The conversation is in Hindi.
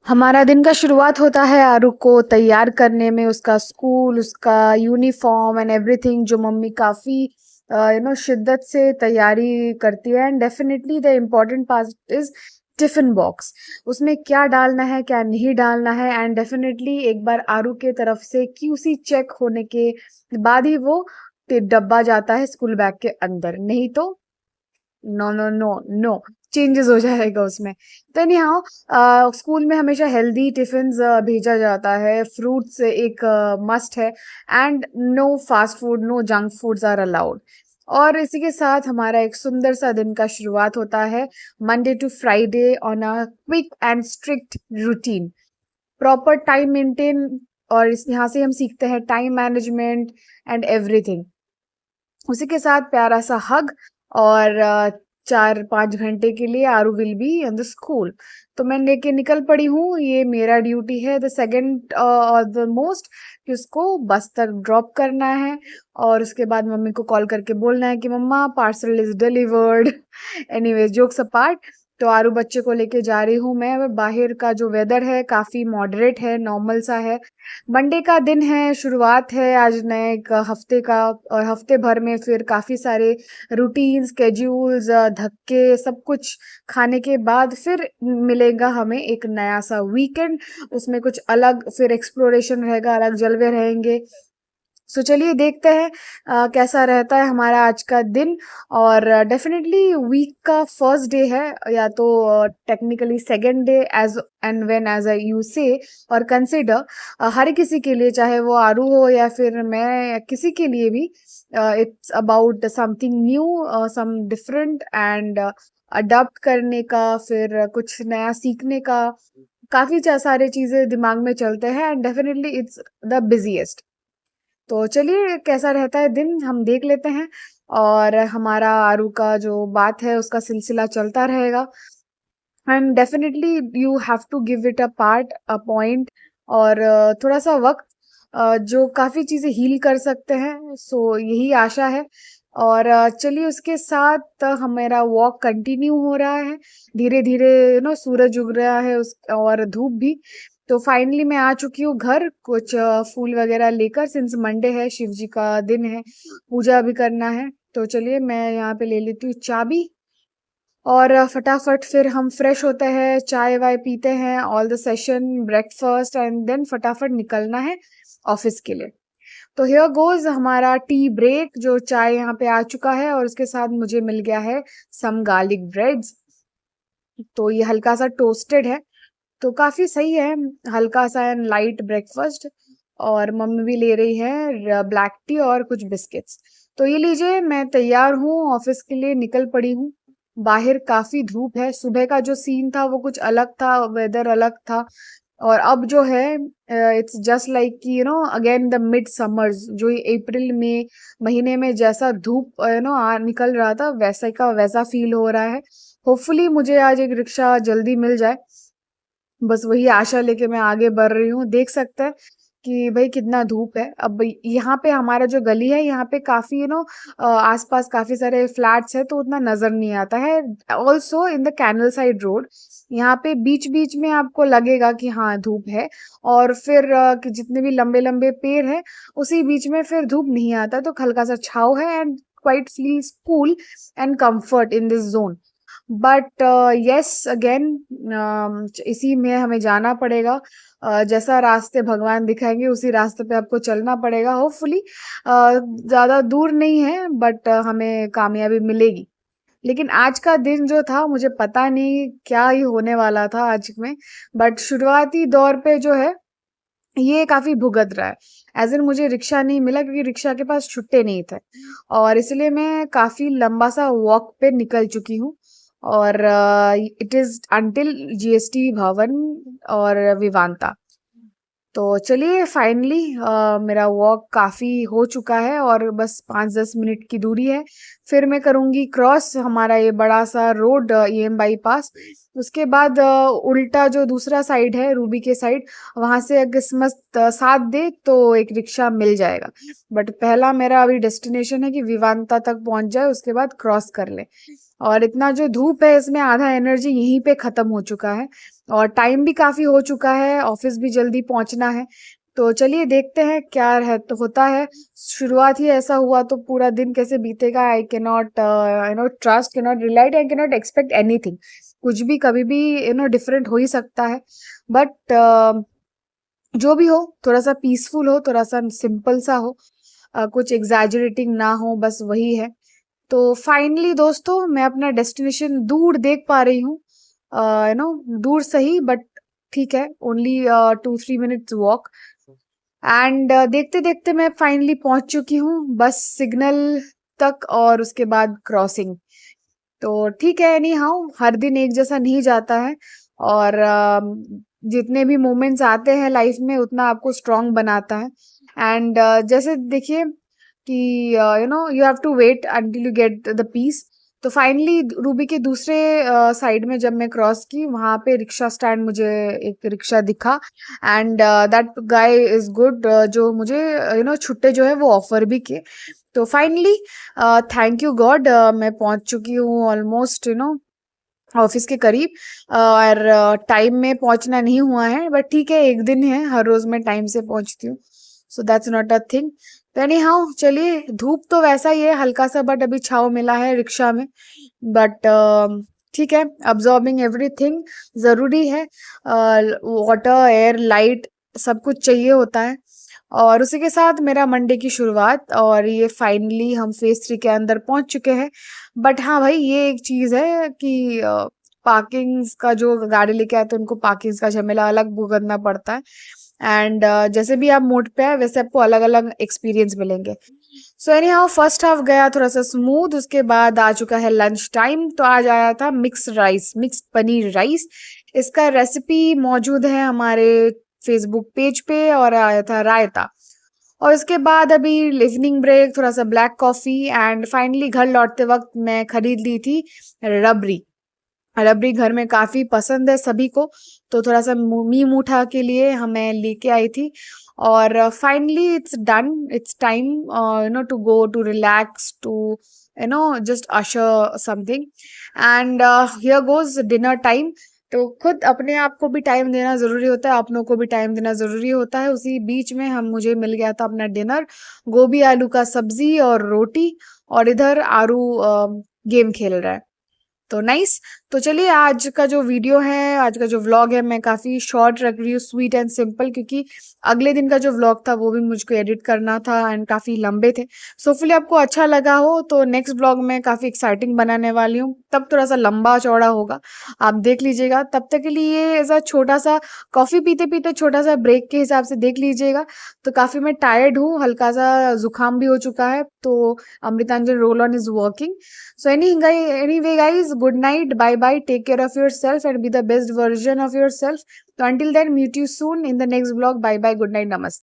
हमारा दिन का शुरुआत होता है आरू को तैयार करने में, उसका स्कूल, उसका यूनिफॉर्म एंड एवरीथिंग, जो मम्मी काफ़ी शिद्दत से तैयारी करती है। And definitely the important part is tiffin box. उसमें क्या डालना है, क्या नहीं डालना है। एंड डेफिनेटली एक बार आरू के तरफ से क्यूसी चेक होने के बाद ही वो डब्बा जाता है स्कूल बैग के अंदर, नहीं तो no no no no, changes हो जाएगा उसमें। तो एनी हाउ स्कूल में हमेशा हेल्दी टिफिन भेजा जाता है, फ्रूट्स एक मस्ट है। And no fast food, no junk foods are allowed. और इसी के साथ हमारा एक सुंदर सा दिन का शुरुआत होता है, Monday to Friday on a quick and strict routine, proper time maintain. और इस यहाँ से हम सीखते हैं टाइम मैनेजमेंट एंड एवरीथिंग। उसी के साथ प्यारा सा हग। और 4-5 घंटे के लिए Aru will be in the school. तो मैं लेके निकल पड़ी हूँ, ये मेरा ड्यूटी है द सेकंड और द मोस्ट, कि उसको बस तक ड्रॉप करना है। और उसके बाद मम्मी को कॉल करके बोलना है कि मम्मा parcel is delivered. Anyways, jokes apart, तो आरू बच्चे को लेके जा रही हूँ मैं। बाहर का जो वेदर है काफ़ी मॉडरेट है, नॉर्मल सा है। मंडे का दिन है, शुरुआत है आज नए एक हफ्ते का। और हफ्ते भर में फिर काफ़ी सारे रूटीन स्केड्यूल्स, धक्के, सब कुछ खाने के बाद फिर मिलेगा हमें एक नया सा वीकेंड। उसमें कुछ अलग फिर एक्सप्लोरेशन रहेगा, अलग जलवे रहेंगे। सो चलिए देखते हैं कैसा रहता है हमारा आज का दिन। और डेफिनेटली वीक का फर्स्ट डे है, या तो technically second day, as and when as I you say or consider. हर किसी के लिए, चाहे वो आरू हो या फिर मैं, या किसी के लिए भी, it's about something new, some different and adopt करने का, फिर कुछ नया सीखने का। काफ़ी सारे चीज़ें दिमाग में चलते हैं and definitely it's the busiest. तो चलिए कैसा रहता है दिन हम देख लेते हैं। और हमारा आरू का जो बात है उसका सिलसिला चलता रहेगा। And definitely you have to give it a part, a point, और थोड़ा सा वक्त, जो काफ़ी चीज़ें हील कर सकते हैं। सो यही आशा है। और चलिए उसके साथ हमारा वॉक कंटिन्यू हो रहा है, धीरे धीरे सूरज उग रहा है उस, और धूप भी। तो फाइनली मैं आ चुकी हूँ घर, कुछ फूल वगैरह लेकर, सिंस मंडे है, शिव जी का दिन है, पूजा भी करना है। तो चलिए मैं यहाँ पे ले लेती हूँ चाबी। और फटाफट फिर हम फ्रेश होते हैं, चाय वाय पीते हैं, all the session, breakfast, and then फटाफट निकलना है ऑफिस के लिए। तो हियर गोज हमारा टी ब्रेक, जो चाय यहाँ पे आ चुका है और उसके साथ मुझे मिल गया है सम गार्लिक ब्रेड्स। तो ये हल्का सा टोस्टेड है, तो काफ़ी सही है, हल्का सा एंड लाइट ब्रेकफास्ट। और मम्मी भी ले रही है ब्लैक टी और कुछ बिस्किट्स। तो ये लीजिए, मैं तैयार हूँ, ऑफिस के लिए निकल पड़ी हूँ। बाहर काफ़ी धूप है, सुबह का जो सीन था वो कुछ अलग था, वेदर अलग था। और अब जो है इट्स जस्ट लाइक कि अगेन द मिड समर्स, जो ये अप्रैल में महीने में जैसा धूप निकल रहा था, वैसा का वैसा फील हो रहा है। होपफुली मुझे आज एक रिक्शा जल्दी मिल जाए, बस वही आशा लेके मैं आगे बढ़ रही हूँ। देख सकते हैं कि भाई कितना धूप है। अब यहाँ पे हमारा जो गली है, यहाँ पे काफ़ी आसपास काफ़ी सारे फ्लैट्स है, तो उतना नज़र नहीं आता है। Also in the canal side road, यहाँ पे बीच बीच में आपको लगेगा कि हाँ धूप है। और फिर कि जितने भी लंबे लंबे पेड़ है, उसी बीच में फिर धूप नहीं आता, तो हल्का सा छाव है and quite feels cool and comfort in this zone. But yes again, इसी में हमें जाना पड़ेगा। जैसा रास्ते भगवान दिखाएंगे उसी रास्ते पे आपको चलना पड़ेगा। होपफुली ज़्यादा दूर नहीं है, बट हमें कामयाबी मिलेगी। लेकिन आज का दिन जो था, मुझे पता नहीं क्या ही होने वाला था आज में, बट शुरुआती दौर पे जो है ये काफ़ी भुगत रहा है। एज़ इन मुझे रिक्शा नहीं मिला, क्योंकि रिक्शा के पास छुट्टे नहीं थे, और इसलिए मैं काफ़ी लंबा सा वॉक पे निकल चुकी हूँ। और इट इज़ अंटिल जीएसटी भवन और विवांता। तो चलिए फाइनली मेरा वॉक काफ़ी हो चुका है और बस 5-10 मिनट की दूरी है। फिर मैं करूँगी क्रॉस हमारा ये बड़ा-सा रोड ईएम बाईपास। उसके बाद उल्टा जो दूसरा साइड है रूबी के साइड, वहाँ से अगर किस्मत साथ दे तो एक रिक्शा मिल जाएगा। बट पहला मेरा अभी डेस्टिनेशन है कि विवांता तक पहुँच जाए, उसके बाद क्रॉस कर लें। और इतना जो धूप है इसमें आधा एनर्जी यहीं पे ख़त्म हो चुका है और टाइम भी काफ़ी हो चुका है, ऑफ़िस भी जल्दी पहुँचना है। तो चलिए देखते हैं क्या है तो होता है। शुरुआत ही ऐसा हुआ तो पूरा दिन कैसे बीतेगा I can not trust, can not rely, I can not expect anything. कुछ भी कभी भी डिफरेंट हो ही सकता है। बट जो भी हो थोड़ा-सा पीसफुल हो, थोड़ा-सा सिंपल सा हो, कुछ एग्ज़ैजरेटिंग ना हो, बस वही है। तो फाइनली दोस्तों मैं अपना डेस्टिनेशन दूर देख पा रही हूँ। दूर सही बट ठीक है, ओनली 2-3 मिनट्स वॉक एंड देखते-देखते मैं फाइनली पहुँच चुकी हूँ बस सिग्नल तक और उसके बाद क्रॉसिंग। तो ठीक है एनी हाउ हर दिन एक जैसा नहीं जाता है और जितने भी मोमेंट्स आते हैं लाइफ में उतना आपको स्ट्रांग बनाता है एंड जैसे देखिए कि you have to wait until you get the piece. तो फाइनली रूबी के दूसरे साइड में जब मैं क्रॉस की वहां पे रिक्शा स्टैंड मुझे एक रिक्शा दिखा and that guy is good जो मुझे छुट्टे जो है वो ऑफर भी किए। तो फाइनली थैंक यू गॉड मैं पहुंच चुकी हूँ ऑलमोस्ट ऑफिस के करीब और टाइम में पहुंचना नहीं हुआ है बट ठीक है एक दिन है, हर रोज मैं टाइम से पहुंचती हूँ। So that's not a thing. तो एनी हाउ चलिए धूप तो वैसा ही है हल्का सा बट अभी छाँव मिला है रिक्शा में। बट ठीक है, अब्जॉर्बिंग एवरीथिंग ज़रूरी है। वाटर एयर लाइट सब कुछ चाहिए होता है और उसी के साथ मेरा मंडे की शुरुआत और ये फाइनली हम फेज 3 के अंदर पहुंच चुके हैं। बट हाँ भाई ये एक चीज़ है कि पार्किंग्स का जो गाड़ी लेके आते हैं उनको पार्किंग्स का झमेला अलग भुगतना पड़ता है एंड जैसे भी आप मोड पे है वैसे आपको अलग अलग एक्सपीरियंस मिलेंगे। So any how first half गया थोड़ा सा स्मूथ, उसके बाद आ चुका है लंच टाइम। तो आज आया था mix rice, mix paneer rice. इसका रेसिपी मौजूद है हमारे फेसबुक पेज पे और आया था रायता। और उसके बाद अभी इवनिंग ब्रेक, थोड़ा सा ब्लैक कॉफी एंड फाइनली घर लौटते वक्त मैं खरीद ली थी रबड़ी। रबड़ी घर में काफ़ी पसंद है सभी को, तो थोड़ा-सा मी मूठा के लिए हमें लेके आई थी और finally it's done, it's time to go to relax to just usher something and here goes dinner time. तो खुद अपने आप को भी टाइम देना ज़रूरी होता है, अपनों को भी टाइम देना ज़रूरी होता है। उसी बीच में हम मुझे मिल गया था अपना डिनर, गोभी आलू का सब्ज़ी और रोटी और इधर आरू गेम खेल रहा है। तो नाइस। तो चलिए आज का जो वीडियो है, आज का जो व्लॉग है मैं काफ़ी शॉर्ट रख रही हूँ, स्वीट एंड सिंपल, क्योंकि अगले दिन का जो व्लॉग था वो भी मुझको एडिट करना था एंड काफ़ी लंबे थे। सो होपफुली आपको अच्छा लगा हो। तो नेक्स्ट व्लॉग में काफ़ी एक्साइटिंग बनाने वाली हूँ, तब थोड़ा सा लंबा चौड़ा होगा, आप देख लीजिएगा। तब तक के लिए ऐसा छोटा सा कॉफ़ी पीते पीते छोटा सा ब्रेक के हिसाब से देख लीजिएगा। तो काफ़ी मैं टायर्ड हूँ, हल्का सा जुकाम भी हो चुका है, तो Amrutanjan roll on is working. So anyway guys, good night, bye bye, take care of yourself and be the best version of yourself. So until then, meet you soon in the next vlog. Bye bye, good night, namaste.